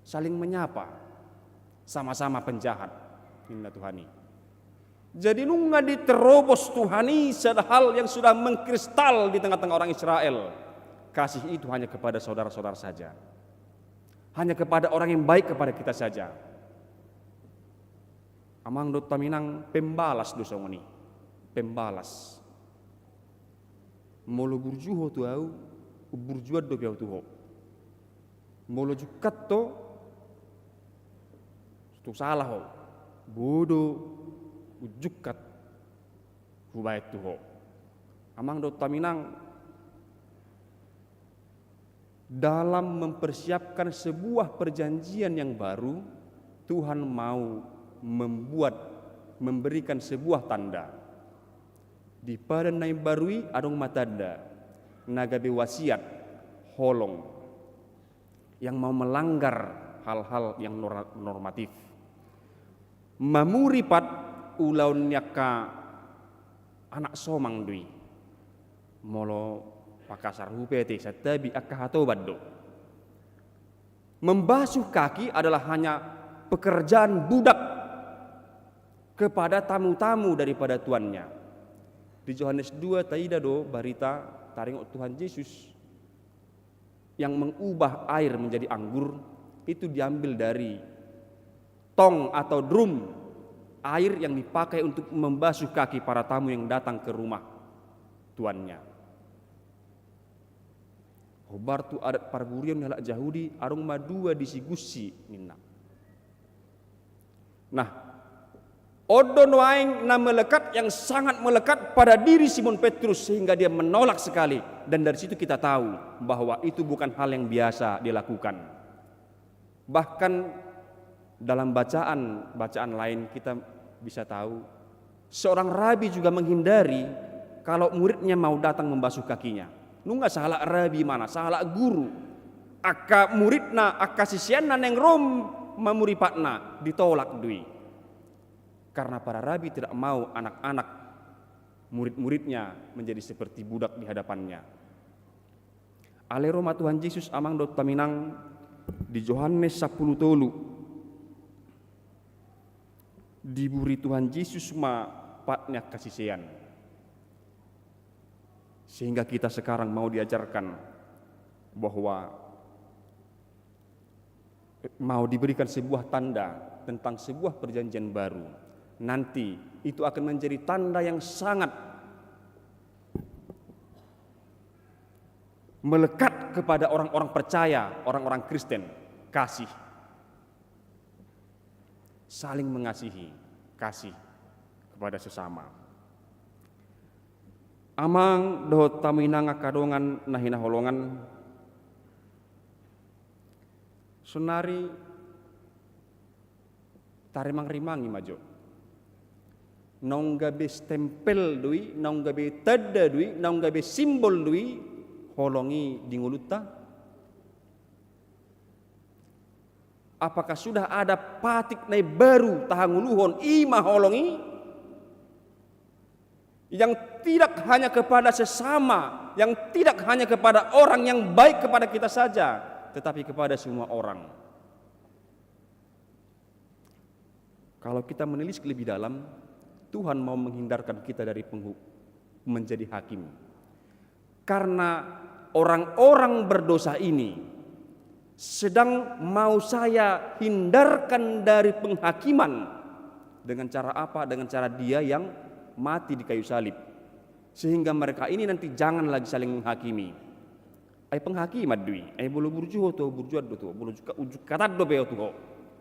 Saling menyapa, sama-sama penjahat. Inna Tuhani. Jadi nunga diterobos Tuhani hal yang sudah mengkristal di tengah-tengah orang Israel. Kasih itu hanya kepada saudara-saudara saja. Hanya kepada orang yang baik kepada kita saja. Amang dot taminang pembalas dosongoni. Pembalas. Molo burjuho tuau, burjuat do biau tuho. Molo jukat to tu salah ho, bodoh, ujukat, hubayat tu ho. Amang do taminang dalam mempersiapkan sebuah perjanjian yang baru, Tuhan mau memberikan sebuah tanda. Di pada nai barui adong matanda, nagabe wasiat, holong, yang mau melanggar hal-hal yang normatif. Mamuripat ulaun nyaka anak somang dui molo pakasar hupete satabi akahato baddo. Membasuh kaki adalah hanya pekerjaan budak kepada tamu-tamu daripada tuannya. Di Yohanes 2 taida do barita taring Tuhan Yesus yang mengubah air menjadi anggur itu diambil dari tong atau drum air yang dipakai untuk membasuh kaki para tamu yang datang ke rumah tuannya. Hobar tu adat parburian halak Yahudi arung madua disigusi minna. Nah, odon waing na melekat yang sangat melekat pada diri Simon Petrus sehingga dia menolak sekali, dan dari situ kita tahu bahwa itu bukan hal yang biasa dilakukan. Bahkan dalam bacaan lain kita bisa tahu seorang rabi juga menghindari kalau muridnya mau datang membasuh kakinya. Nungga salah rabi mana, salah guru. Aka muridna, aka sisianna neng rom mamuripatna ditolak dui. Karena para rabi tidak mau anak-anak murid-muridnya menjadi seperti budak di hadapannya. Ale Roma Tuhan Yesus amang dot taminang di Yohanes 10 tolu. Diburi Tuhan Yesus ma patnya kasisian. Sehingga kita sekarang mau diajarkan bahwa mau diberikan sebuah tanda tentang sebuah perjanjian baru. Nanti itu akan menjadi tanda yang sangat melekat kepada orang-orang percaya, orang-orang Kristen. Kasih, saling mengasihi, kasih kepada sesama. Amang dohot taminang kadongan nahina holongan sunari tarimang-rimangi majo. Naung gabe stempel dui, naung gabe tanda dui, naung gabe simbol dui holongi di nguluta. Apakah sudah ada patik nai baru tahanguluhon ima holongi yang tidak hanya kepada sesama, yang tidak hanya kepada orang yang baik kepada kita saja, tetapi kepada semua orang. Kalau kita menilis lebih dalam, Tuhan mau menghindarkan kita dari menjadi hakim. Karena orang-orang berdosa ini sedang mau saya hindarkan dari penghakiman. Dengan cara apa? Dengan cara dia yang mati di kayu salib. Sehingga mereka ini nanti jangan lagi saling menghakimi. Ay penghakiman dui, ay bulu burjuho to burjuat do to, bulu ujuk katat do beo to.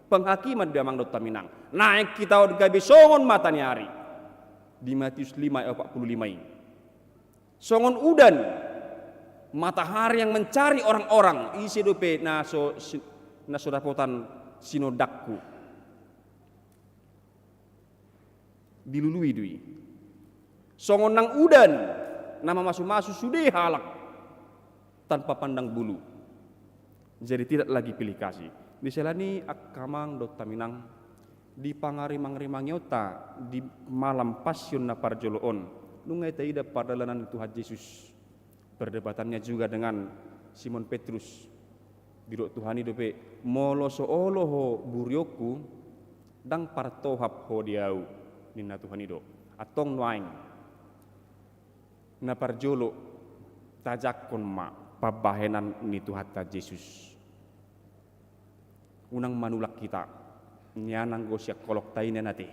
Penghakiman dia mang do taminang. Naik kita od gabi songon matanya hari. Di Matius 5 ayat 45 ini. Songon udan matahari yang mencari orang-orang isi dope naso dapotan sinodakku dilului dui. Songon nang udan nama masu-masu sudah halak tanpa pandang bulu. Jadi tidak lagi pilih kasih. Di selani akamang dot taminang di pangarimang-rimang yota di malam passion na parjoloon nungai taida pardalanan Tuhan Yesus. Perdebatannya juga dengan Simon Petrus. Biro Tuhan dope molo sooloho buryoku dang partohap ho diau ninna Tuhan ido atong nuaing na parjolo tajakon ma pabahenan ni Tuhan Yesus. Unang manulak kita nyanang gosyak kolok taine nate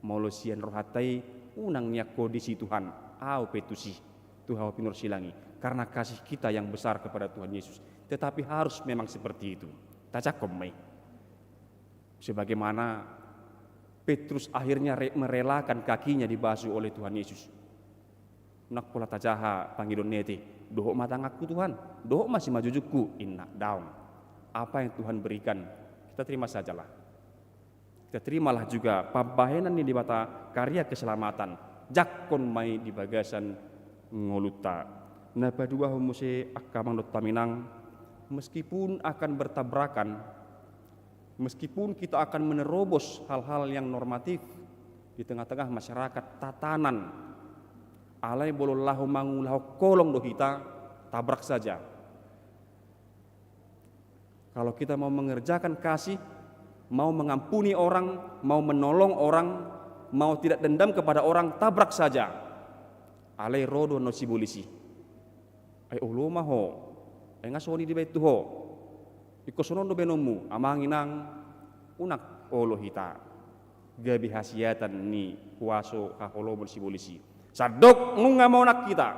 molo sian rohatai unang niak kodisi Tuhan au petusi Tuhan pinur silangi karena kasih kita yang besar kepada Tuhan Yesus. Tetapi harus memang seperti itu. Tajakom mai. Sebagaimana Petrus akhirnya merelakan kakinya dibasuh oleh Tuhan Yesus. Nak pola tajaha pangidon nete, dohok matang aku Tuhan, dohok masih majujuku, inna down. Apa yang Tuhan berikan, kita terima sajalah. Kita terimalah juga pabahenan ini di mata karya keselamatan. Jakon mai di bagasan ngoluta. Nah padua homose akamang dot taminang meskipun akan bertabrakan, meskipun kita akan menerobos hal-hal yang normatif di tengah-tengah masyarakat tatanan alai bolollahu mangulahu kolong dohita tabrak saja. Kalau kita mau mengerjakan kasih, mau mengampuni orang, mau menolong orang, mau tidak dendam kepada orang, tabrak saja. Alai rodo no sibolisi. Ay uloma ho, ay ngasoni di betu ho. Ikosonon do benomu, amanginang unak olo hita. Gabi hasiatan ni kuaso kaholomon sibolisi. Sadok ngunga mau nak kita.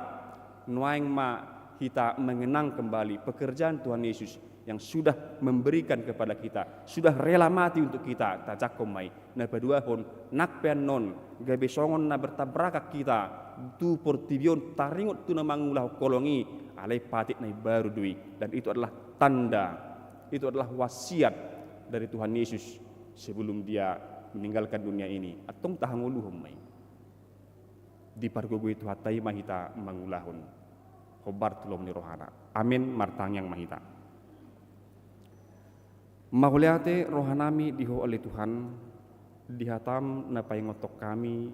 Nuaing ma kita mengenang kembali pekerjaan Tuhan Yesus yang sudah memberikan kepada kita, sudah rela mati untuk kita. Tajakomai na berdua hon nak penon gabe songon na bertabrakak kita tu portibion taringot tu na mangulah kolongi alai patik na baru dui, dan itu adalah tanda, itu adalah wasiat dari Tuhan Yesus sebelum dia meninggalkan dunia ini. Atong tahanguluhum mai di pargogo itu hatai mahita mangulahun hobar tulom ni rohana. Amin martang yang mahita. Mahuliate rohanami diho oleh Tuhan dihatam na paingotok kami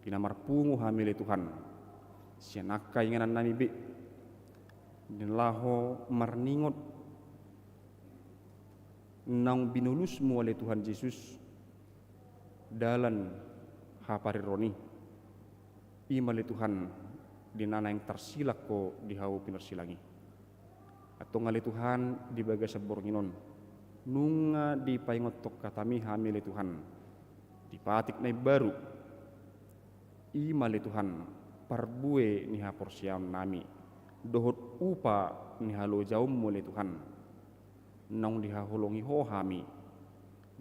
dinamar pungu hamile Tuhan. Sianaka inganan nami be Nilaho marningot nang binulusmu oleh Tuhan Yesus dalam hapari roni imali Tuhan dinana yang tersilak ko dihau pinarsilangi atau ngali Tuhan di bagai sebornginon nunga di paingot tok katami hamili Tuhan dipatik nai baru imali Tuhan parbue ni haporsiam nami dohot upa ni halo jaum mule Tuhan nong dihahulungi ho hami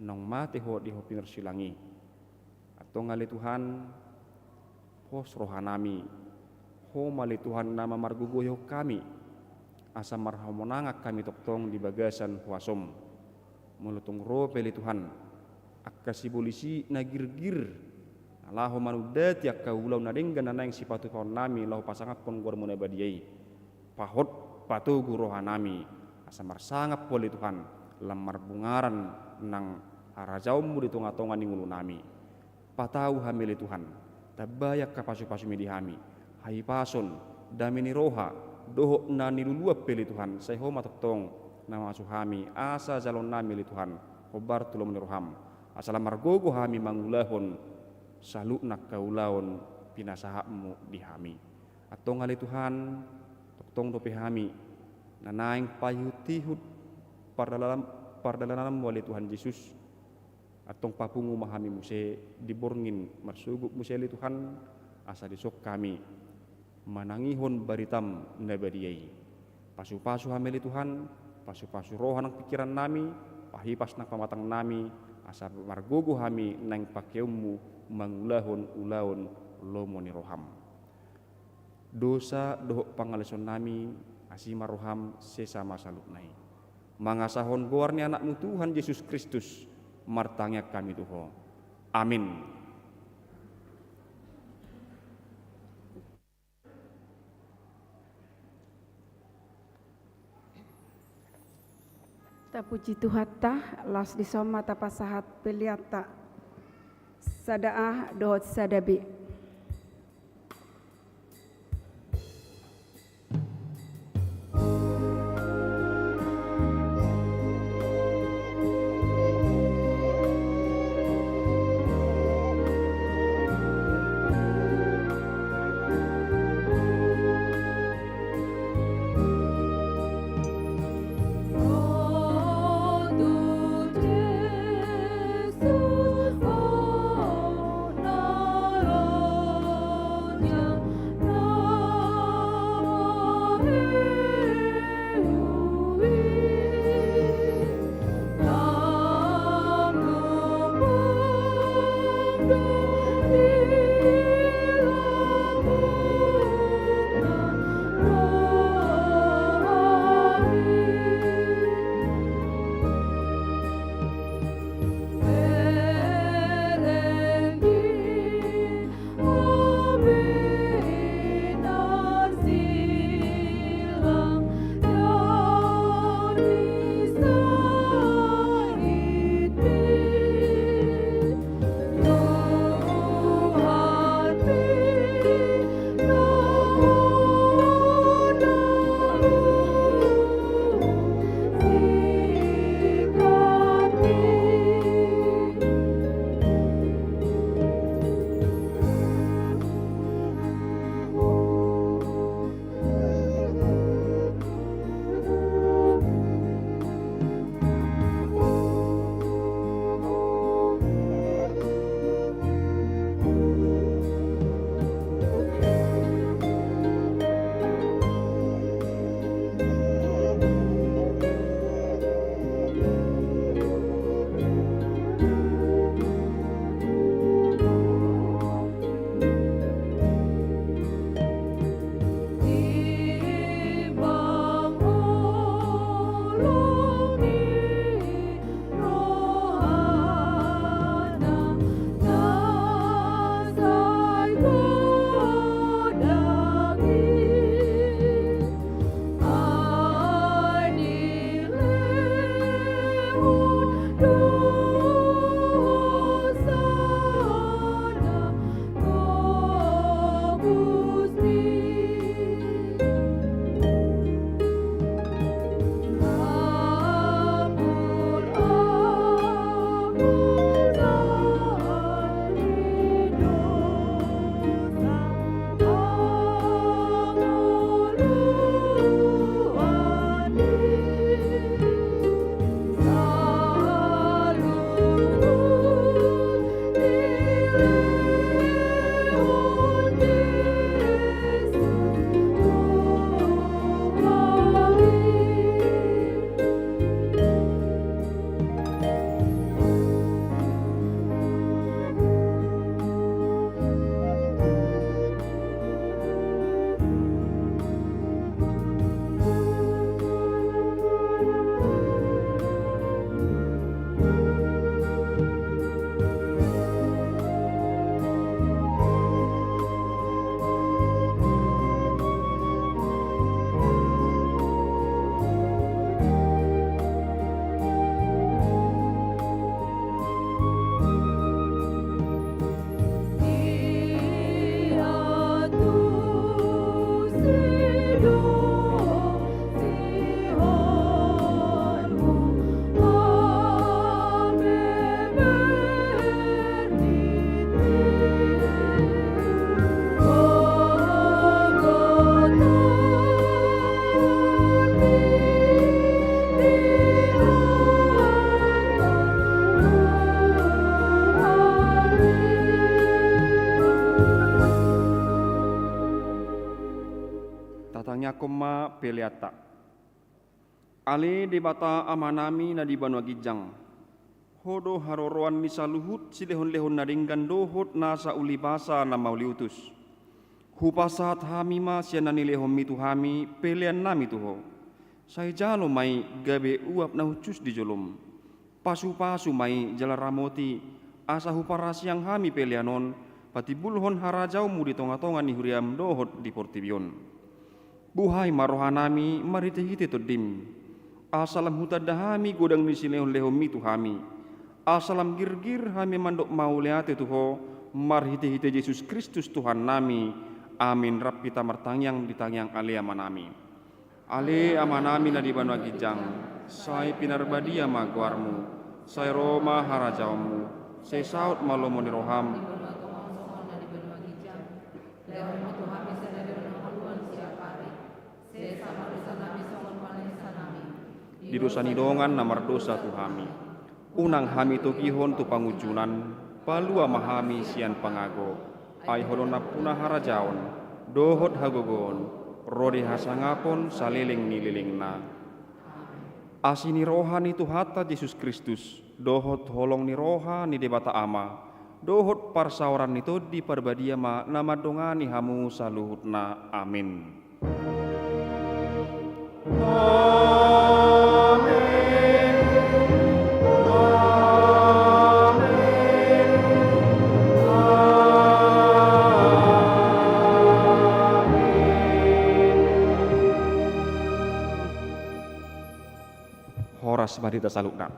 nong mati ho diho pinarsilangi atau ngali Tuhan pos rohanami ho mali Tuhan nama margugoyo kami asa marhamonangak kami toktong di bagasan huasom mulutung ro peli Tuhan akasi polisi nagirgir alaho manudati akka ulau nadenggan nanang sipatu kawan nami lahu pasangak pon gor munabadiai pahot patugu rohanami asa marsangap poli Tuhan lamar bungaran nang harajaummu di tonga-tonga ningulu nami patau hamili Tuhan tabayak ka pasu-pasu medi hami hai pason damini roha doho na niluluap peli Tuhan saya homa toktong nama suhami asa jalon nami li Tuhan hobar tulung niroham asa lamar gogo hami mangulahon saluk nak kaulaon pinasahamu di hami atau ngali Tuhan toktong dope hami nanaing payutihut pardalanan wali Tuhan Yesus atong papungu mahami muse diborngin marsuguk muse li Tuhan asa disok kami manangihon baritam nabadiyai pasu-pasu hamili Tuhan pasu-pasu rohan ang pikiran nami pahipas na pamatang nami asa margogo hami nang pakeummu mangulahon ulaon lomo ni roham dosa doh pangaleson nami asima roham sesama saluknai mangasahon goarni anakmu Tuhan Yesus Kristus martangyak kami Tuhan amin. Puji Tuhan las disoma tapasahat peliata sadaah dohot sadabi. Oh, no. peliata. Ale di bata amanami na di banwa gijang. Hodo haroroan ni saluhut silehon-lehon na dinggan dohot nasa ulibasa na mauliutus. Hupasat hami ma siya nanilehon mitu hami pelian nami tuho. Say jalo may gabe uap na hucus di jolom. Pasu-pasu may jalaramoti asa huparasyang hami pelianon pati bulhon harajaumu di tonga-tonga ni huriam dohot di portibion. Buhay marohanami marite-hite todim. Asalam hutadahami godang ni silehon-lehon mitu hami. Asalam girgir hami mandok mauleate tuho marhite-hite Yesus Kristus Tuhan nami. Amin rap kita martangyang ditangyang ale amanami. Ale amanami na di banwa gijang. Say pinarbadia magwarmu. Say Roma harajaumu. Say saut malomo ni roham. Di dosa nidongan namar dosa tuhami. Unang hami to gihon tu pangujunan, palua mahami sian pangago. Ay holona punah harajaon, dohot hagogon, rodi hasangapon saliling nililing na. Asini rohani tu hatta Yesus Kristus, dohot holong ni roha ni debata ama, dohot parsauran nito di parbadia ma nama dongani hamu saluhutna. Amin. Horas badita salukna.